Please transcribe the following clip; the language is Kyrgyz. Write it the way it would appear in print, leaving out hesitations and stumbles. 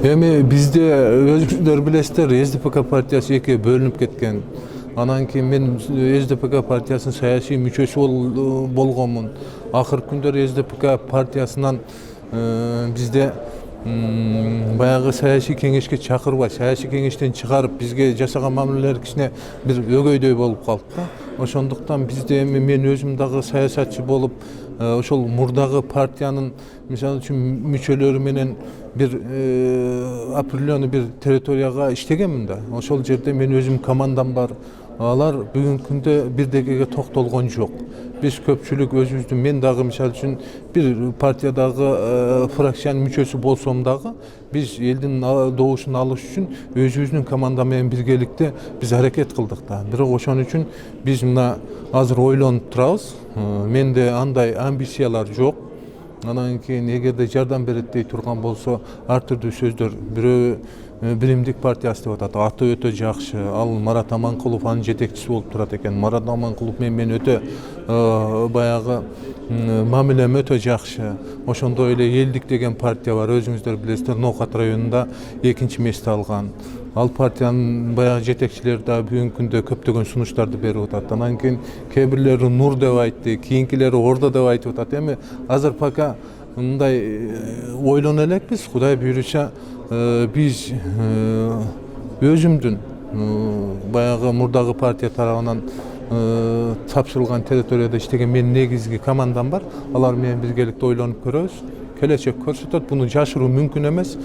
Эми бизде өзүңүздөр билесиздер, СДПК партиясы экиге бөлүнүп кеткен. Анан кийин мен СДПК партиясынын саясий мүчөсү болгонмун. Акыркы күндөр СДПК партиясынан бизде баягы саясий кеңешке чакырбай, саясий кеңештен чыгарып, бизге жасаган мамилелер кичине бир өгөйдөй болуп калды да. Ошондуктан бизде эми мен өзүм дагы саясатчы болуп, ошол мурдагы партиянын мисалы үчүн мүчөлөрү менен бир определенный бир территорияга иштегенмин да. Ошол жерде мен өзүм командам бар. Алар бүгүнкү күндө бирдегеге токтолгон жок. Биз көпчүлүк өзүбүздүн, мен дагы мисалы үчүн бир партиядагы фракциянын мүчөсү болсом дагы, биз элдин добушун алыш үчүн өзүбүздүн команда менен биргеликте биз аракет кылдык да. Бирок ошон үчүн биз мына азыр ойлонуп турабыз. Менде андай амбициялар жок. Анан кийин эгерде жардам берет дей турган болсо, ар түрдүү сөздөр, бирөө Биримдик партиясы деп атат. Аты өтө жакшы. Ал Марат Аманкулов анын жетекчиси болуп турат экен. Марат Аманкулов менен өтө баягы мамилем өтө жакшы. Ошондой эле Элдик деген партия бар, өзүңүздөр билесиздер, Ноокат районунда 2-месте алган. Ал партиянын баягы жетекчилери да бүгүнкү күндө көптөгөн сунуштарды берип атат. Анан кийин кээ бирлери Нур деп айтты, кийинкилери Ордо деп айтып атат. Эми азыр пока мындай ойлоно элекпиз. Кудай буйруса, биз өзүмдүн баягы мурдагы партия тарабынан тапшырылган территорияда иштеген менин негизги командам бар. Алар менен биргеликте ойлонуп көрөбүз. Келечек көрсөтөт, буну жашыруу мүмкүн эмес.